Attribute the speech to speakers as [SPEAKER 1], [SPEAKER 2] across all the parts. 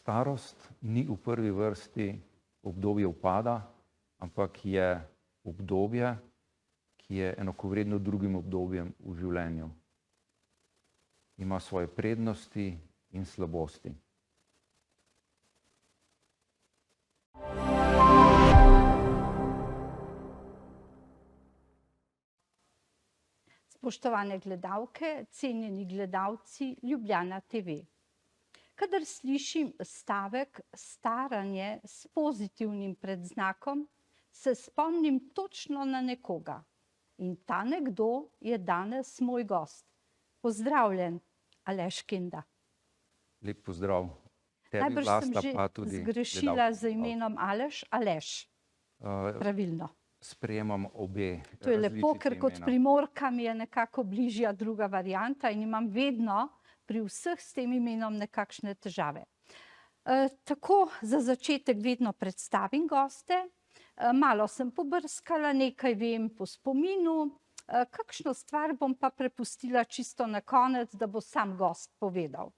[SPEAKER 1] Starost ni v prvi vrsti obdobje upada, ampak je obdobje, ki je enakovredno drugim obdobjem v življenju. Ima svoje prednosti in slabosti.
[SPEAKER 2] Spoštovane gledalke, cenjeni gledalci Ljubljana TV. Kadar slišim stavek staranje s pozitivnim predznakom, se spomnim točno na nekoga. In ta nekdo je danes moj gost. Pozdravljen, Aleš Kenda.
[SPEAKER 1] Lep pozdrav.
[SPEAKER 2] Najbrž sem že zgrešila z imenom Aleš. Aleš. Pravilno.
[SPEAKER 1] Sprejemam obe.
[SPEAKER 2] To je lepo, ker kot Primorka mi je nekako bližja druga varianta in imam vedno pri vseh s tem imenom nekakšne težave. Tako za začetek vedno predstavim goste. Malo sem pobrskala, nekaj vem po spominu. Kakšno stvar bom pa prepustila čisto na konec, da bo sam gost povedal.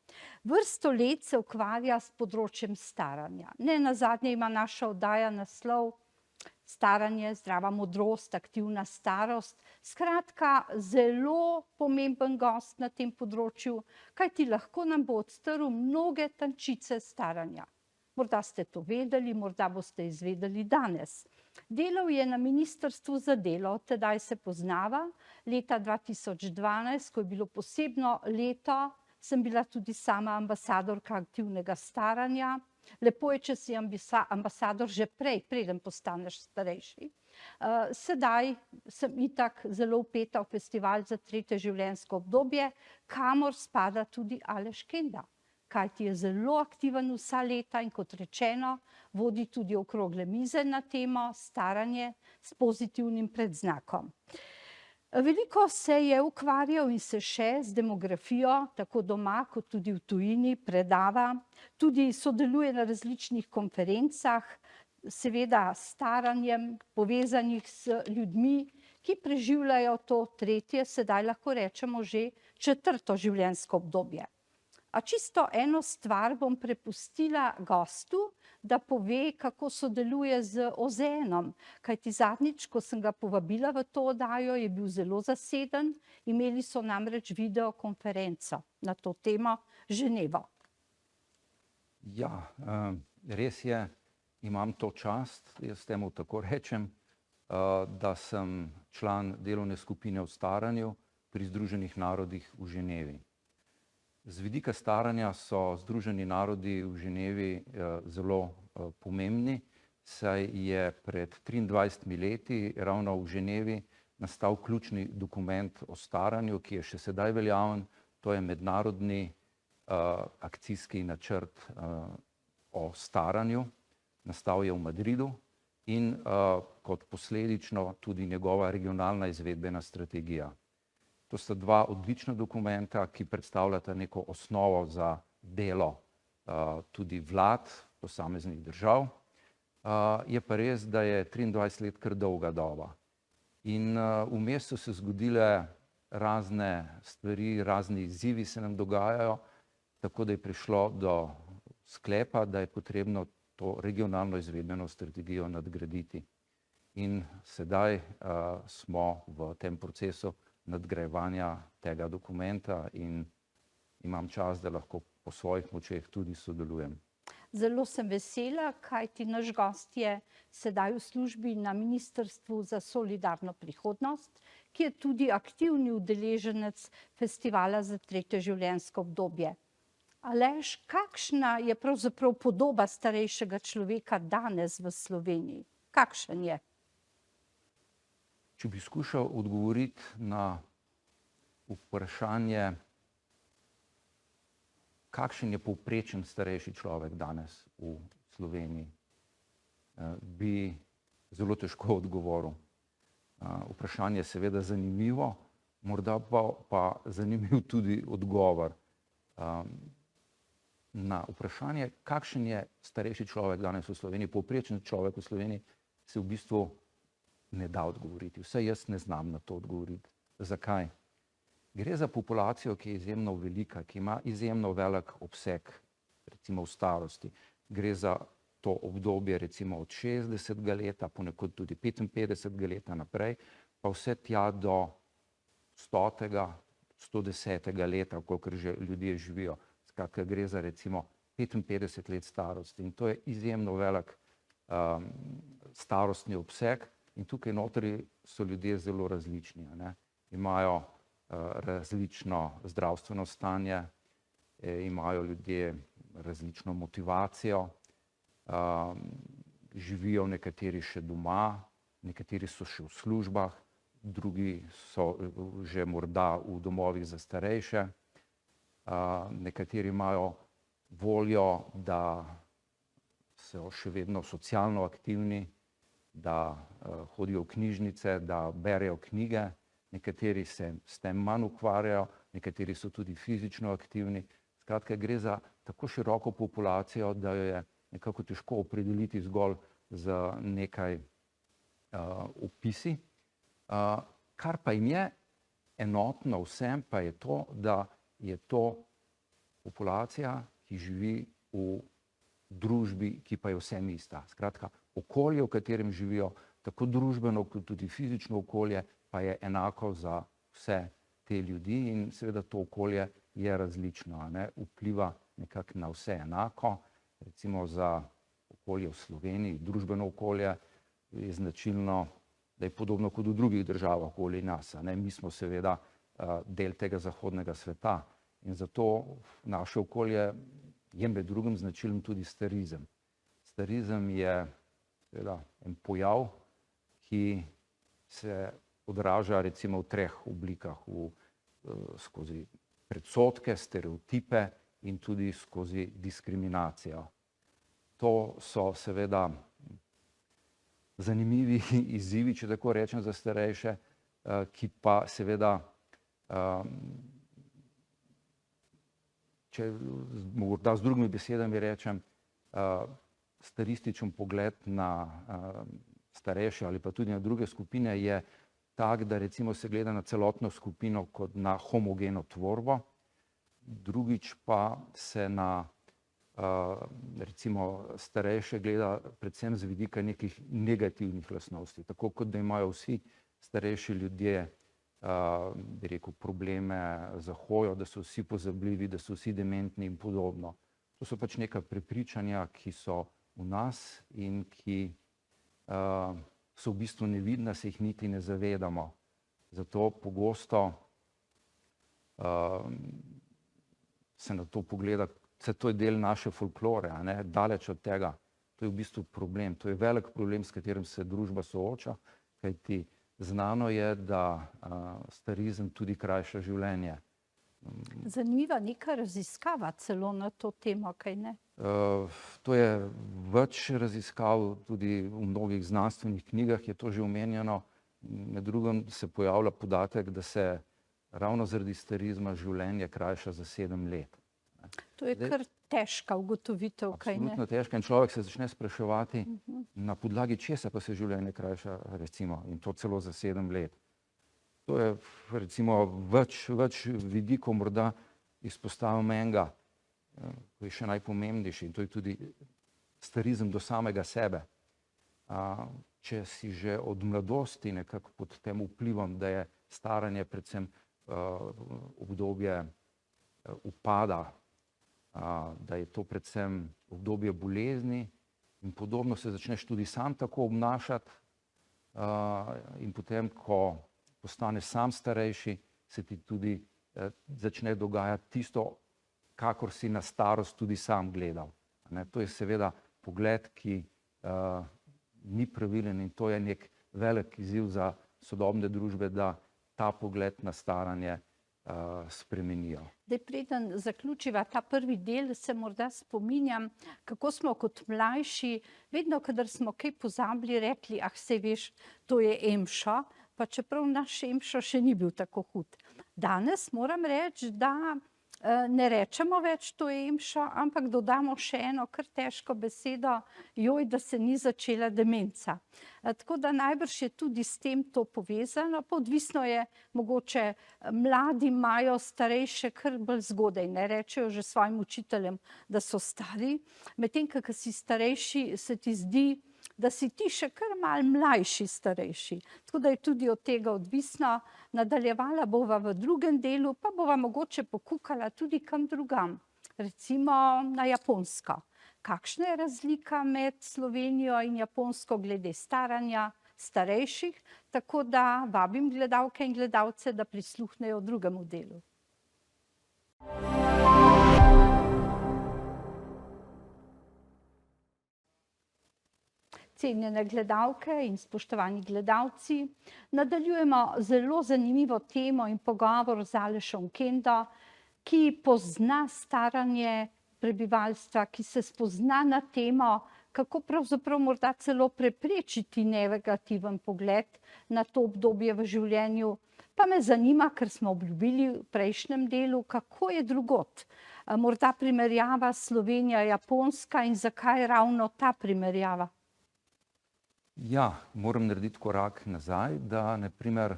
[SPEAKER 2] Vrsto let se ukvarja s področjem staranja. Nenazadnje ima naša oddaja naslov Staranje, zdrava modrost, aktivna starost. Skratka, zelo pomemben gost na tem področju, kajti lahko nam bo odstrl mnoge tančice staranja. Morda ste to vedeli, morda boste izvedeli danes. Delal je na Ministrstvu za delo, tedaj se poznava. Leta 2012, ko je bilo posebno leto, sem bila tudi sama ambasadorka aktivnega staranja. Lepo je, če si ambasador že prej, preden postaneš starejši. Sedaj sem itak zelo vpeta v festival za tretje življenjsko obdobje, kamor spada tudi Aleš Kenda. Kajti je zelo aktiven vsa leta in kot rečeno, vodi tudi okrogle mize na temo staranje s pozitivnim predznakom. Veliko se je ukvarjal in se še z demografijo, tako doma kot tudi v tujini, predava, tudi sodeluje na različnih konferencah, seveda s staranjem povezanih s ljudmi, ki preživljajo to tretje, sedaj lahko rečemo že četrto življenjsko obdobje. A čisto eno stvar bom prepustila gostu, da pove, kako sodeluje z OZN-om, kajti zadnjič, ko sem ga povabila v to oddajo, je bil zelo zaseden, imeli so namreč videokonferenco na to temo Ženevo.
[SPEAKER 1] Ja, res je, imam to čast, jaz temu tako rečem, da sem član delovne skupine o staranju pri Združenih narodih v Ženevi. Z vidika staranja so Združeni narodi v Ženevi zelo pomembni, saj je pred 23 leti ravno v Ženevi nastal ključni dokument o staranju, ki je še sedaj veljaven, to je mednarodni akcijski načrt o staranju, nastal je v Madridu in kot posledično tudi njegova regionalna izvedbena strategija. To sta dva odlična dokumenta, ki predstavljata neko osnovo za delo tudi vlad posameznih držav. Je pa res, da je 23 let kar dolga doba. In vmes so se zgodile razne stvari, razni izzivi se nam dogajajo, tako da je prišlo do sklepa, da je potrebno to regionalno izvedbeno strategijo nadgraditi. In sedaj smo v tem procesu nadgrajevanja tega dokumenta in imam čas, da lahko po svojih močeh tudi sodelujem.
[SPEAKER 2] Zelo sem vesela, kajti naš gost je sedaj v službi na Ministrstvu za solidarno prihodnost, ki je tudi aktivni udeleženec festivala za tretje življenjsko obdobje. Aleš, kakšna je pravzaprav podoba starejšega človeka danes v Sloveniji? Kakšen je?
[SPEAKER 1] Če bi skušal odgovoriti na vprašanje, kakšen je povprečen starejši človek danes v Sloveniji, bi zelo težko odgovoril. Vprašanje je seveda zanimivo, morda pa zanimiv tudi odgovor. Na vprašanje, kakšen je starejši človek danes v Sloveniji, povprečen človek v Sloveniji, se v bistvu ne da odgovoriti. Vsaj jaz ne znam na to odgovoriti. Zakaj? Gre za populacijo, ki je izjemno velika, ki ima izjemno velik obseg recimo v starosti. Gre za to obdobje recimo od 60. leta, ponekod tudi 55. leta naprej, pa vse tja do 100., 110. leta, kolikor že ljudje živijo. Skratka, gre za recimo 55 let starosti in to je izjemno velik starostni obseg in tukaj notri so ljudje zelo različni. Imajo različno zdravstveno stanje, imajo ljudje različno motivacijo, živijo nekateri še doma, nekateri so še v službah, drugi so že morda v domovih za starejše, nekateri imajo voljo, da so še vedno socialno aktivni, da hodijo v knjižnice, da berejo knjige, nekateri se s tem manj ukvarjajo, nekateri so tudi fizično aktivni. Skratka, gre za tako široko populacijo, da jo je nekako težko opredeliti zgolj z nekaj opisi. Kar pa jim je enotno vsem, pa je to, da je to populacija, ki živi v družbi, ki pa je vsem ista. Skratka, okolje, v katerem živijo, tako družbeno kot tudi fizično okolje, pa je enako za vse te ljudi in seveda to okolje je različno, vpliva nekako na vse enako. Recimo za okolje v Sloveniji, družbeno okolje je značilno, da je podobno kot v drugih državah okoli nas. Mi smo seveda del tega zahodnega sveta in zato naše okolje je med drugim značilen tudi starizem. Starizem je seveda en pojav, ki se odraža recimo v 3 oblikah, skozi predsodke, stereotipe in tudi skozi diskriminacijo. To so seveda zanimivi izzivi, če tako rečem, za starejše, ki pa seveda, če morda z drugimi besedami rečem, starističen pogled na starejše ali pa tudi na druge skupine je tak, da recimo se gleda na celotno skupino kot na homogeno tvorbo, drugič pa se na recimo starejše gleda predvsem z vidika nekih negativnih lastnosti, tako kot da imajo vsi starejši ljudje, bi rekel, probleme za hojo, da so vsi pozabljivi, da so vsi dementni in podobno. To so pač neka prepričanja, ki so v nas in ki so v bistvu nevidna, se jih niti ne zavedamo. Zato pogosto se na to pogleda, vse to je del naše folklore, daleč od tega. To je v bistvu problem, to je velik problem, s katerim se družba sooča, kajti znano je, da starizem tudi krajša življenje.
[SPEAKER 2] Zanimiva neka raziskava celo na to temo, kaj ne?
[SPEAKER 1] To je več raziskav, tudi v mnogih znanstvenih knjigah je to že omenjeno. Med drugim se pojavlja podatek, da se ravno zaradi starizma življenje krajša za 7 let.
[SPEAKER 2] To je kar težka ugotovitev, kaj ne?
[SPEAKER 1] Absolutno težka in človek se začne spraševati, na podlagi česa pa se življenje krajša, recimo, in to celo za 7 let. To je recimo več vidikov, morda izpostavim enega, ki je še najpomembnejši in to je tudi starizem do samega sebe. Če si že od mladosti nekako pod tem vplivom, da je staranje predvsem obdobje upada, da je to predvsem obdobje bolezni in podobno, se začneš tudi sam tako obnašati in potem, ko postaneš sam starejši, se ti tudi začne dogajati tisto, kakor si na starost tudi sam gledal. To je seveda pogled, ki ni pravilen in to je nek velik izziv za sodobne družbe, da ta pogled na staranje spremenijo.
[SPEAKER 2] Preden zaključiva ta prvi del, se morda spominjam, kako smo kot mlajši, vedno, kadar smo kaj pozabili, rekli, saj veš, to je EMŠO, pa čeprav naš EMŠO še ni bil tako hud. Danes moram reči, da ne rečemo več to emšo, ampak dodamo še eno kar težko besedo, joj, da se ni začela demenca. Tako da najbrž je tudi s tem to povezano, pa odvisno je, mogoče mladi imajo starejše kar bolj zgodaj, ne rečejo že svojim učiteljem, da so stari, medtem ko si starejši, se ti zdi, da si ti še kar malo mlajši starejši. Tako da je tudi od tega odvisno. Nadaljevala bova v drugem delu, pa bova mogoče pokukala tudi kam drugam, recimo na Japonsko. Kakšna je razlika med Slovenijo in Japonsko glede staranja starejših? Tako da vabim gledalke in gledalce, da prisluhnejo drugemu delu. Cenjene gledalke in spoštovani gledalci, nadaljujemo zelo zanimivo temo in pogovor z Alešem Kendo, ki pozna staranje prebivalstva, ki se spozna na temo, kako pravzaprav morda celo preprečiti negativen pogled na to obdobje v življenju. Pa me zanima, ker smo obljubili v prejšnjem delu, kako je drugod. Morda primerjava Slovenija-Japonska in zakaj ravno ta primerjava?
[SPEAKER 1] Ja, moram narediti korak nazaj, da na primer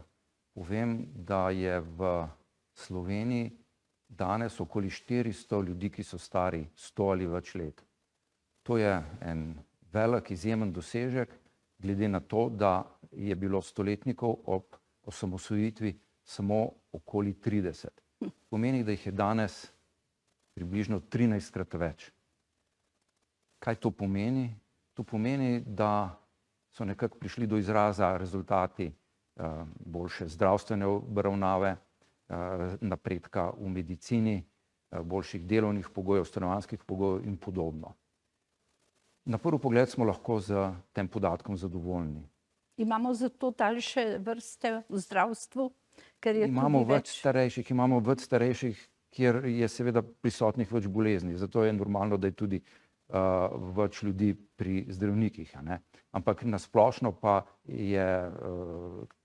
[SPEAKER 1] povem, da je v Sloveniji danes okoli 400 ljudi, ki so stari 100 ali več let. To je en velik, izjemen dosežek, glede na to, da je bilo stoletnikov ob osamosvojitvi samo okoli 30. Pomeni, da jih je danes približno 13-krat več. Kaj to pomeni? To pomeni, da so nekako prišli do izraza rezultati boljše zdravstvene obravnave, napredka v medicini, boljših delovnih pogojev, stanovanjskih pogojev in podobno. Na prvi pogled smo lahko z tem podatkom zadovoljni.
[SPEAKER 2] Imamo zato daljše vrste v zdravstvu, ker je
[SPEAKER 1] Imamo
[SPEAKER 2] tudi
[SPEAKER 1] več starejših, kjer je seveda prisotnih več bolezni, zato je normalno, da je tudi več ljudi pri zdravnikih. Ampak na splošno pa je,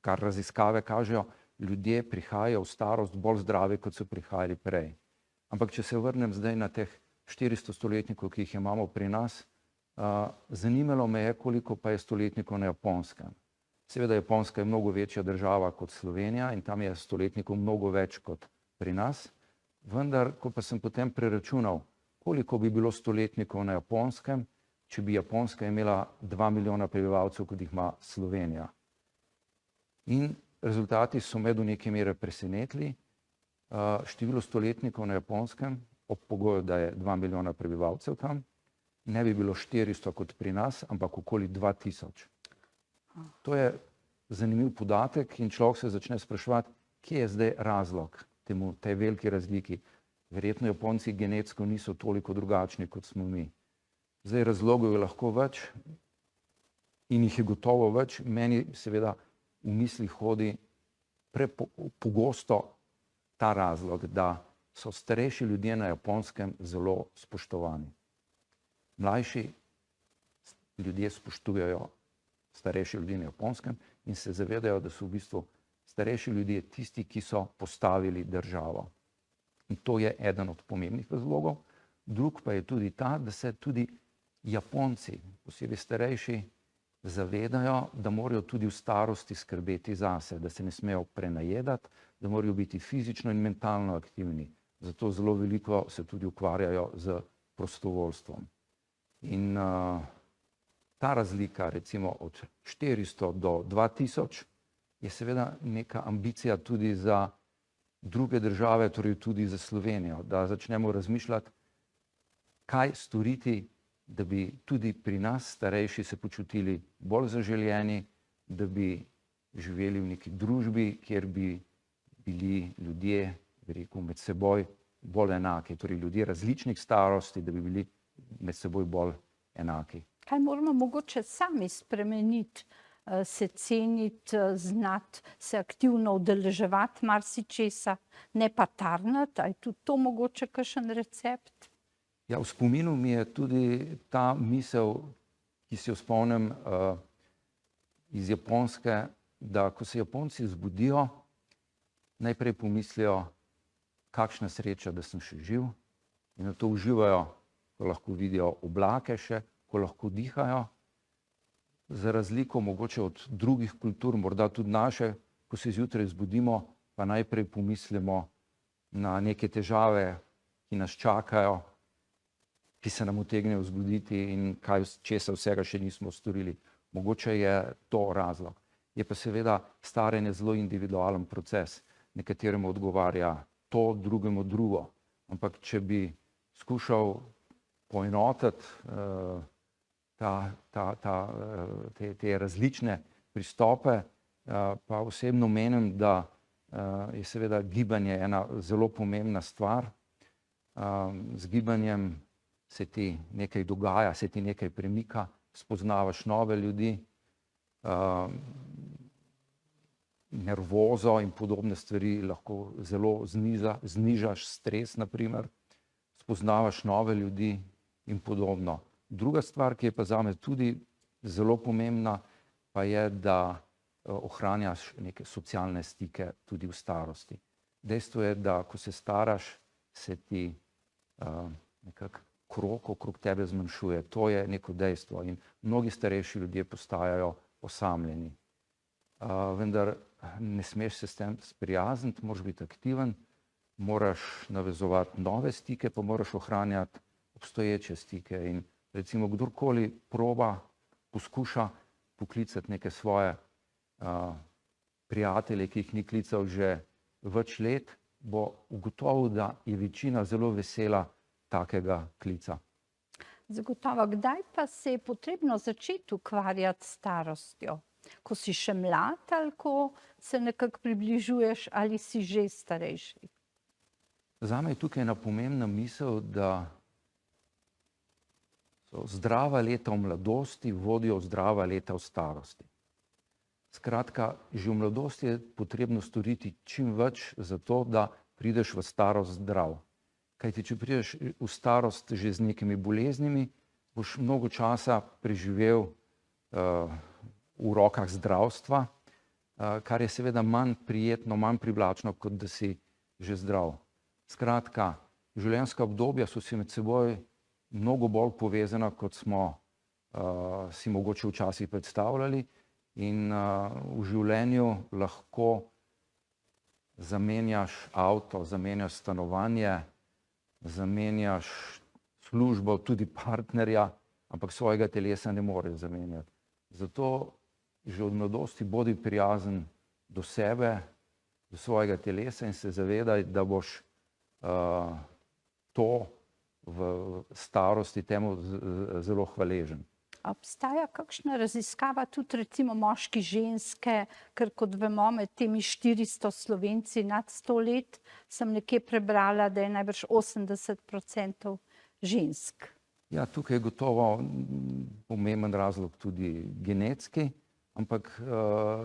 [SPEAKER 1] kar raziskave kažejo, ljudje prihajajo v starost bolj zdravi, kot so prihajali prej. Ampak če se vrnem zdaj na teh 400 stoletnikov, ki jih imamo pri nas, zanimalo me je, koliko pa je stoletnikov na Japonskem. Seveda Japonska je mnogo večja država kot Slovenija in tam je stoletnikov mnogo več kot pri nas, vendar, ko pa sem potem preračunal, koliko bi bilo stoletnikov na Japonskem, če bi Japonska imela 2 milijona prebivalcev, kot jih ima Slovenija. In rezultati so me do neke mere presenetili. Število stoletnikov na Japonskem, ob pogoju, da je 2 milijona prebivalcev tam, ne bi bilo 400 kot pri nas, ampak okoli 2000. To je zanimiv podatek in človek se začne spraševati, kje je zdaj razlog tej veliki razliki. Verjetno Japonci genetsko niso toliko drugačni, kot smo mi. Zdaj razlogov je lahko več in jih je gotovo več. Meni seveda v mislih hodi pogosto ta razlog, da so starejši ljudje na Japonskem zelo spoštovani. Mlajši ljudje spoštujejo starejši ljudi na Japonskem in se zavedajo, da so v bistvu starejši ljudje tisti, ki so postavili državo. In to je eden od pomembnih razlogov. Drug pa je tudi ta, da se tudi Japonci, posebej starejši, zavedajo, da morajo tudi v starosti skrbeti zase, da se ne smejo prenajedati, da morajo biti fizično in mentalno aktivni. Zato zelo veliko se tudi ukvarjajo z prostovoljstvom. In ta razlika, recimo od 400 do 2000, je seveda neka ambicija tudi za druge države, torej tudi za Slovenijo, da začnemo razmišljati, kaj storiti, da bi tudi pri nas starejši se počutili bolj zaželeni, da bi živeli v neki družbi, kjer bi bili ljudje, bi rekel, med seboj bolj enaki, torej ljudje različnih starosti, da bi bili med seboj bolj enaki.
[SPEAKER 2] Kaj moramo mogoče sami spremeniti, se ceniti, znati, se aktivno udeleževati marsičesa, ne pa tarnati? Je tudi to mogoče kakšen recept?
[SPEAKER 1] Ja, v spominu mi je tudi ta misel, ki si jo spomnim iz Japonske, da ko se Japonci zbudijo, najprej pomislijo, kakšna sreča, da sem še živ, in na to uživajo, ko lahko vidijo oblake še, ko lahko dihajo. Za razliko mogoče od drugih kultur, morda tudi naše, ko se zjutraj zbudimo, pa najprej pomislimo na neke težave, ki nas čakajo, ki se nam utegnejo zgoditi in česa vsega še nismo storili. Mogoče je to razlog. Je pa seveda staranje zelo individualen proces. Nekateremu odgovarja to, drugemu drugo. Ampak če bi skušal poenotiti te različne pristope, pa osebno menim, da je seveda gibanje ena zelo pomembna stvar. Z gibanjem se ti nekaj dogaja, se ti nekaj premika, spoznavaš nove ljudi, nervozo in podobne stvari lahko zelo znižaš, stres naprimer, spoznavaš nove ljudi in podobno. Druga stvar, ki je pa zame tudi zelo pomembna, pa je, da ohranjaš neke socialne stike tudi v starosti. Dejstvo je, da ko se staraš, se ti nekako krog okrog tebe zmanjšuje. To je neko dejstvo in mnogi starejši ljudje postajajo osamljeni. Vendar ne smeš se s tem sprijazniti, moraš biti aktiven, moraš navezovati nove stike, pa moraš ohranjati obstoječe stike. In recimo kdorkoli poskuša poklicati neke svoje prijatelje, ki jih ni klical že več let, bo ugotovil, da je večina zelo vesela takega klica.
[SPEAKER 2] Zagotovo. Kdaj pa se je potrebno začeti ukvarjati s starostjo? Ko si še mlad ali ko se nekako približuješ ali si že starejši?
[SPEAKER 1] Zame je tukaj ena pomembna misel, da so zdrava leta v mladosti vodijo zdrava leta v starosti. Skratka, že v mladosti je potrebno storiti čim več za to, da prideš v starost zdrav. Kajti, če prideš v starost že z nekimi boleznimi, boš mnogo časa preživel v rokah zdravstva, kar je seveda manj prijetno, manj privlačno, kot da si že zdrav. Skratka, življenjska obdobja so si med seboj mnogo bolj povezana, kot smo si mogoče včasih predstavljali, in v življenju lahko zamenjaš avto, zamenjaš stanovanje, zamenjaš službo, tudi partnerja, ampak svojega telesa ne moreš zamenjati. Zato že od mladosti bodi prijazen do sebe, do svojega telesa in se zavedaj, da boš to v starosti temu zelo hvaležen.
[SPEAKER 2] Obstaja kakšna raziskava tudi recimo moški, ženske, ker kot vemo med temi 400 Slovenci nad 100 let sem nekje prebrala, da je najbrž 80% žensk.
[SPEAKER 1] Ja, tukaj je gotovo pomemben razlog tudi genetski, ampak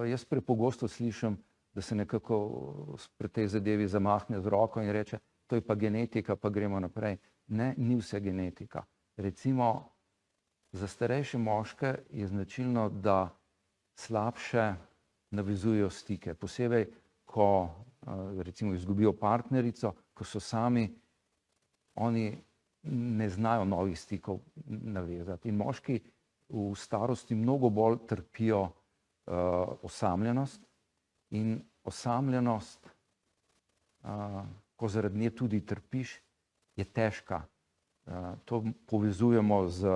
[SPEAKER 1] jaz prepogosto slišim, da se nekako pri tej zadevi zamahne z roko in reče, to je pa genetika, pa gremo naprej. Ne, ni vse genetika. Recimo, za starejše moške je značilno, da slabše navezujejo stike. Posebej, ko recimo izgubijo partnerico, ko so sami, oni ne znajo novih stikov navezati. In moški v starosti mnogo bolj trpijo osamljenost in osamljenost, ko zaradi nje tudi trpiš, je težka. To povezujemo z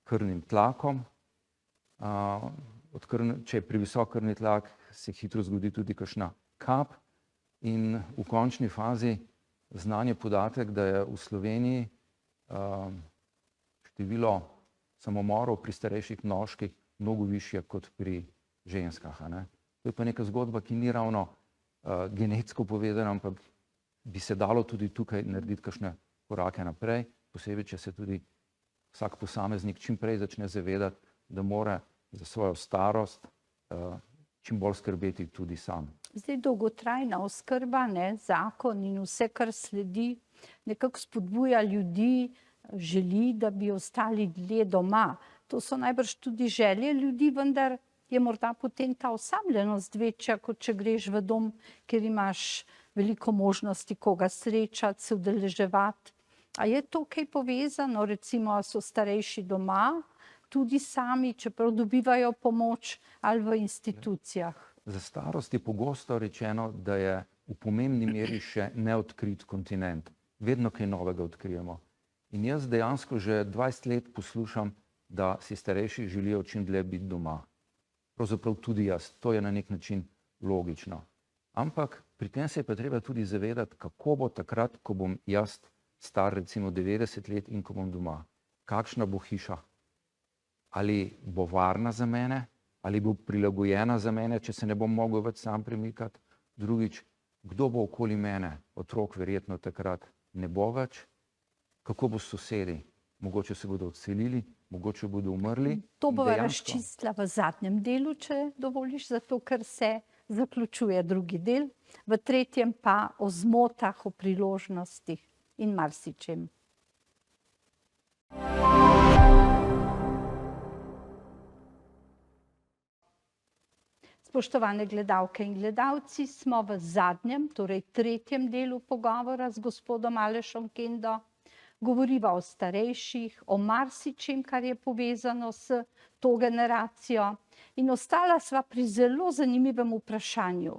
[SPEAKER 1] krvnim tlakom. Če je previsok krvni tlak, se hitro zgodi tudi kakšna kap in v končni fazi znan je podatek, da je v Sloveniji število samomorov pri starejših moških mnogo višje kot pri ženskah. To je pa neka zgodba, ki ni ravno genetsko povezana, ampak bi se dalo tudi tukaj narediti kakšne korake naprej, posebej, če se tudi vsak posameznik čim prej začne zavedati, da mora za svojo starost čim bolj skrbeti tudi sam.
[SPEAKER 2] Zdaj dolgotrajna oskrba, zakon in vse, kar sledi, nekako spodbuja ljudi, želi, da bi ostali dlje doma. To so najbrž tudi želje ljudi, vendar je morda potem ta osamljenost večja, kot če greš v dom, kjer imaš veliko možnosti koga srečati, se udeleževati. A je to kaj povezano, recimo so starejši doma, tudi sami, čeprav dobivajo pomoč, ali v institucijah?
[SPEAKER 1] Za starost je pogosto rečeno, da je v pomembni meri še neodkrit kontinent. Vedno kaj novega odkrijemo. In jaz dejansko že 20 let poslušam, da si starejši želijo čim dlje biti doma. Pravzaprav tudi jaz. To je na nek način logično. Ampak pri tem se je pa treba tudi zavedati, kako bo takrat, ko bom jaz star recimo 90 let in ko bom doma. Kakšna bo hiša? Ali bo varna za mene? Ali bo prilagojena za mene, če se ne bom mogel več sam premikati? Drugič, kdo bo okoli mene? Otrok verjetno takrat ne bo več. Kako bo s sosedi? Mogoče se bodo odselili, mogoče bodo umrli.
[SPEAKER 2] To bova razčistila v zadnjem delu, če dovoliš, zato ker se zaključuje drugi del. V tretjem pa o zmotah, o priložnostih in marsičem. Spoštovane gledalke in gledalci, smo v zadnjem, torej tretjem delu pogovora z gospodom Alešem Kendo. Govoriva o starejših, o marsičem, kar je povezano s to generacijo. In ostala sva pri zelo zanimivem vprašanju.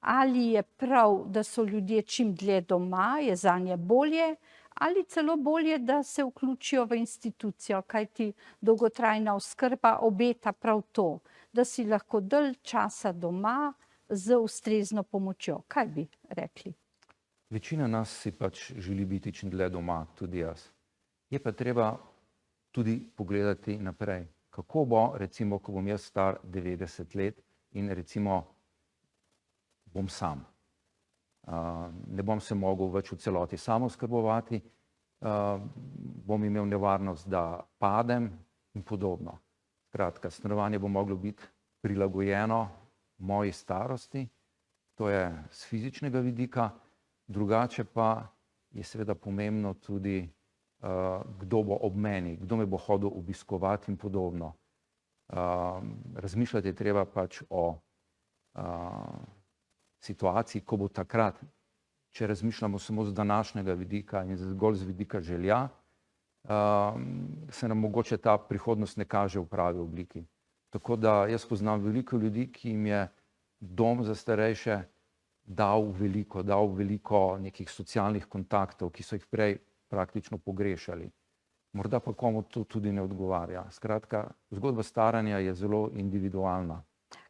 [SPEAKER 2] Ali je prav, da so ljudje čim dlje doma, je zanje bolje, ali celo bolje, da se vključijo v institucijo, kajti dolgotrajna oskrba obeta prav to, da si lahko dalj časa doma z ustrezno pomočjo. Kaj bi rekli?
[SPEAKER 1] Večina nas si pač želi biti čim dlje doma, tudi jaz. Je pa treba tudi pogledati naprej. Kako bo, recimo, ko bom jaz star 90 let in recimo bom sam. Ne bom se mogel več v celoti samooskrbovati, bom imel nevarnost, da padem in podobno. Skratka, stanovanje bo moglo biti prilagojeno moji starosti, to je z fizičnega vidika, drugače pa je seveda pomembno tudi, kdo bo ob meni, kdo me bo hodil obiskovati in podobno. Razmišljati je treba pač o situaciji, ko bo takrat, če razmišljamo samo z današnjega vidika in zgolj z vidika želja, se nam mogoče ta prihodnost ne kaže v pravi obliki. Tako da jaz poznam veliko ljudi, ki jim je dom za starejše dal veliko nekih socialnih kontaktov, ki so jih prej praktično pogrešali. Morda pa komu to tudi ne odgovarja. Skratka, zgodba staranja je zelo individualna.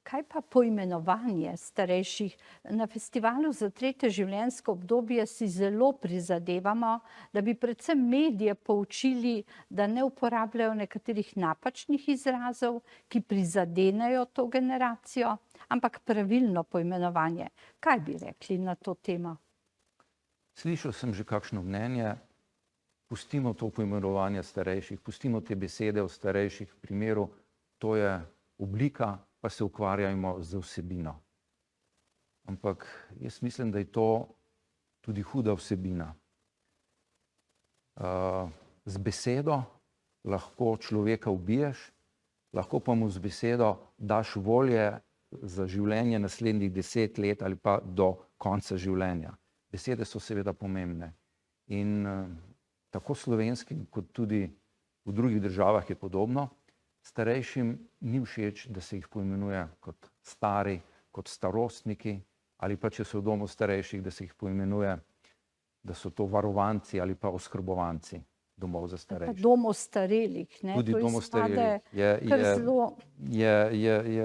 [SPEAKER 2] Kaj pa poimenovanje starejših? Na festivalu za tretje življenjsko obdobje si zelo prizadevamo, da bi predvsem medije poučili, da ne uporabljajo nekaterih napačnih izrazov, ki prizadenejo to generacijo, ampak pravilno poimenovanje. Kaj bi rekli na to temo?
[SPEAKER 1] Slišal sem že kakšno mnenje. Pustimo to poimenovanje starejših, pustimo te besede o starejših primeru, to je oblika, pa se ukvarjajmo z vsebino. Ampak jaz mislim, da je to tudi huda vsebina. Z besedo lahko človeka ubiješ, lahko pa mu z besedo daš volje za življenje naslednjih 10 let ali pa do konca življenja. Besede so seveda pomembne. In tako slovenskim, kot tudi v drugih državah je podobno, starejšim ni všeč, da se jih poimenuje kot stari, kot starostniki, ali pa če so v domu starejših, da se jih poimenuje, da so to varovanci ali pa oskrbovanci domov za starejše.
[SPEAKER 2] Dom ostarelih, ne?
[SPEAKER 1] Tudi dom ostarelih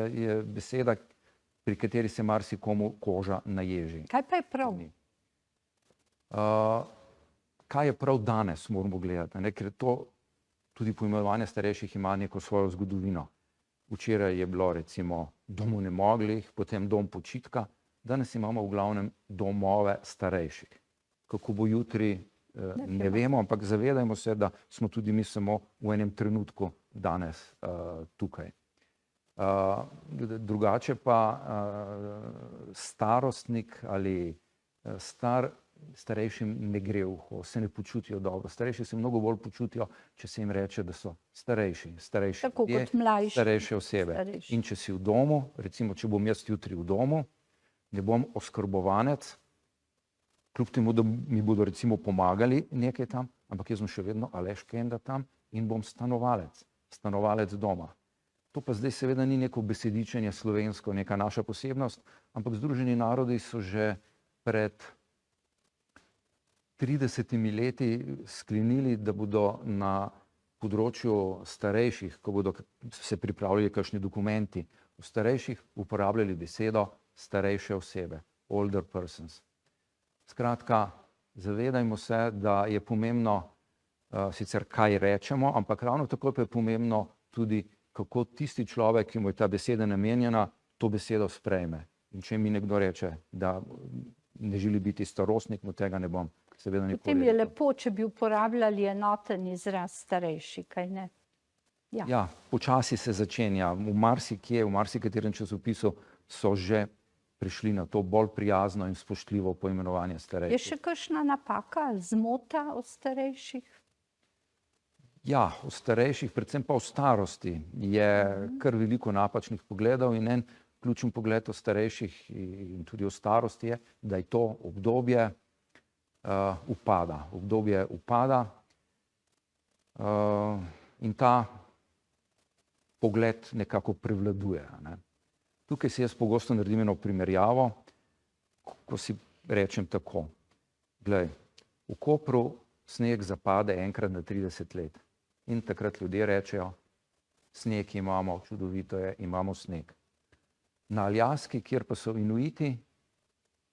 [SPEAKER 1] je beseda, pri kateri se marsikomu koža naježi.
[SPEAKER 2] Kaj pa je prav?
[SPEAKER 1] Kaj je prav danes, moramo gledati, ne? Ker to tudi poimenovanje starejših ima neko svojo zgodovino. Včeraj je bilo recimo dom onemoglih, potem dom počitka, danes imamo v glavnem domove starejših. Kako bo jutri, ne vemo, ampak zavedajmo se, da smo tudi mi samo v enem trenutku danes tukaj. Drugače pa starostnik ali starejšim ne gre v uho, se ne počutijo dobro. Starejši se mnogo bolj počutijo, če se jim reče, da so starejši ljudje, starejše osebe. In če si v domu, recimo, če bom jaz jutri v domu, ne bom oskrbovanec, kljub temu, da mi bodo recimo pomagali nekaj tam, ampak jaz bom še vedno Aleš Kenda tam in bom stanovalec doma. To pa zdaj seveda ni neko besedičenje slovensko, neka naša posebnost, ampak Združeni narodi so že pred 30 leti sklenili, da bodo na področju starejših, ko bodo se pripravljali kakšni dokumenti, v starejših uporabljali besedo starejše osebe, older persons. Skratka, zavedajmo se, da je pomembno sicer kaj rečemo, ampak ravno tako pa je pomembno tudi, kako tisti človek, ki mu je ta beseda namenjena, to besedo sprejme. In če mi nekdo reče, da ne želi biti starostnik, mu tega ne bom seveda nikoli rekel.
[SPEAKER 2] Potem je lepo, če bi uporabljali enoten izraz starejši, kaj ne?
[SPEAKER 1] Ja, počasi se začenja. V marsikaterem časopisu so že prišli na to bolj prijazno in spoštljivo poimenovanje starejših.
[SPEAKER 2] Je še kakšna napaka, zmota o starejših?
[SPEAKER 1] Ja, o starejših, predvsem pa o starosti je kar veliko napačnih pogledov in en ključen pogled o starejših in tudi o starosti je, da je to obdobje upada in ta pogled nekako prevladuje. Tukaj si jaz pogosto naredim eno primerjavo, ko si rečem tako. Glej, v Kopru sneg zapade enkrat na 30 let in takrat ljudje rečejo, sneg imamo, čudovito je, imamo sneg. Na Aljaski, kjer pa so Inuiti,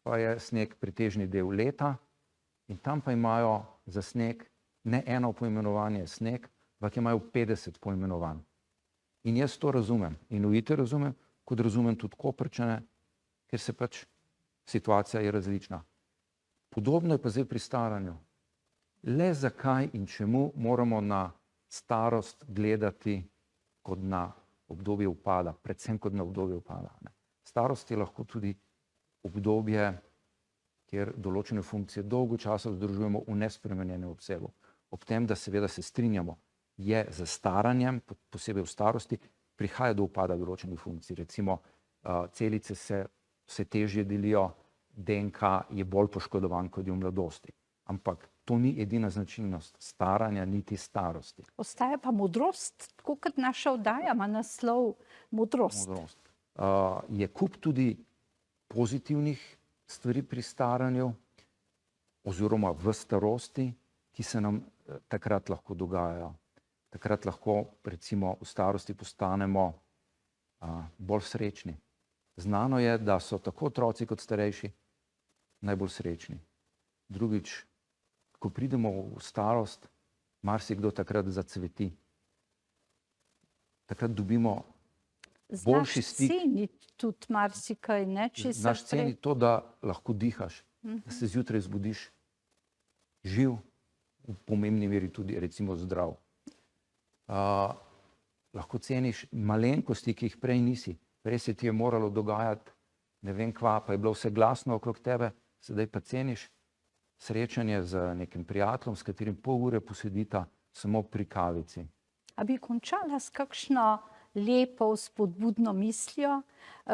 [SPEAKER 1] pa je sneg pretežni del leta in tam pa imajo za sneg ne eno poimenovanje sneg, ampak imajo 50 poimenovanj. In jaz to razumem, Inuite razumem, kot razumem tudi Koprčane, ker se pač situacija je različna. Podobno je pa zdaj pri staranju. Le zakaj in čemu moramo na starost gledati kot na obdobje upada, predvsem kot na obdobje upada. Starost je lahko tudi obdobje, kjer določene funkcije dolgo časa vzdržujemo v nespremenjenem obsegu. Ob tem, da seveda se strinjamo, je za staranjem, posebej v starosti, prihaja do upada določenih funkcij. Recimo, celice se težje delijo, DNK je bolj poškodovan, kot je v mladosti. Ampak to ni edina značilnost staranja, niti starosti.
[SPEAKER 2] Ostaja pa modrost, tako kot naša oddaja ima naslov Modrost.
[SPEAKER 1] Je kup tudi pozitivnih stvari pri staranju oziroma v starosti, ki se nam takrat lahko dogajajo. Takrat lahko recimo v starosti postanemo bolj srečni. Znano je, da so tako otroci kot starejši najbolj srečni. Drugič, ko pridemo v starost, marsikdo takrat zacveti. Takrat dobimo boljši stik.
[SPEAKER 2] Znaš ceniti tudi marsikaj, ne?
[SPEAKER 1] Znaš ceniti to, da lahko dihaš, da se zjutraj zbudiš živ, v pomembni meri tudi recimo zdrav. Lahko ceniš malenkosti, ki jih prej nisi. Prej se ti je moralo dogajati, ne vem kva, pa je bilo vse glasno okrog tebe, sedaj pa ceniš srečanje z nekim prijateljem, s katerim pol ure posedita samo pri kavici.
[SPEAKER 2] A bi končala s kakšno lepo, spodbudno mislijo?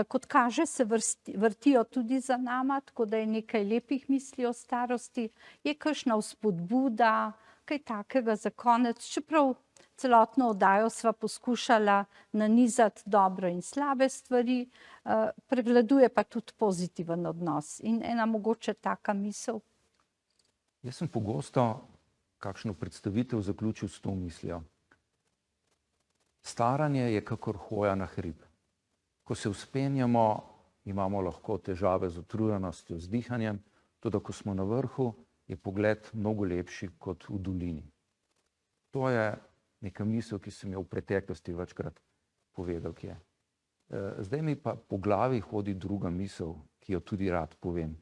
[SPEAKER 2] Kot kaže, se vrtijo tudi za nama, tako da je nekaj lepih misli o starosti. Je kakšna vzpodbuda, kaj takega za konec, čeprav celotno oddajo sva poskušala nanizati dobre in slabe stvari, prevladuje pa tudi pozitiven odnos in ena mogoče taka misel.
[SPEAKER 1] Jaz sem pogosto kakšno predstavitev zaključil s to mislijo. Staranje je kakor hoja na hrib. Ko se vzpenjamo, imamo lahko težave z utrujenostjo, z dihanjem, tudi ko smo na vrhu, je pogled mnogo lepši kot v dolini. To je neka misel, ki sem jo v preteklosti večkrat povedal, ki je. Zdaj mi pa po glavi hodi druga misel, ki jo tudi rad povem.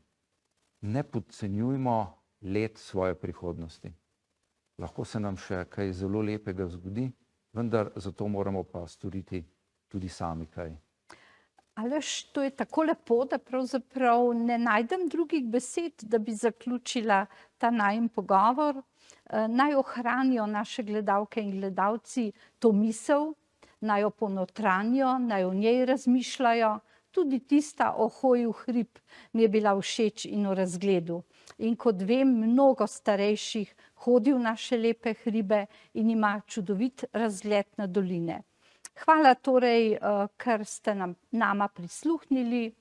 [SPEAKER 1] Ne podcenjujmo let svoje prihodnosti. Lahko se nam še kaj zelo lepega zgodi, vendar zato moramo pa storiti tudi sami kaj.
[SPEAKER 2] Aleš, to je tako lepo, da pravzaprav ne najdem drugih besed, da bi zaključila ta najin pogovor. Naj ohranijo naše gledalke in gledalci to misel, naj jo ponotranijo, naj o njej razmišljajo. Tudi tista o hoji v hrib mi je bila všeč in o razgledu. In kot vem, mnogo starejših hodi v naše lepe hribe in ima čudovit razgled na doline. Hvala torej, ker ste nama prisluhnili.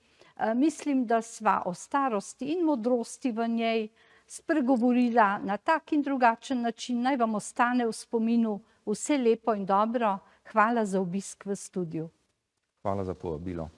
[SPEAKER 2] Mislim, da sva o starosti in modrosti v njej spregovorila na tak in drugačen način. Naj vam ostane v spominu vse lepo in dobro. Hvala za obisk v studiu.
[SPEAKER 1] Hvala za povabilo.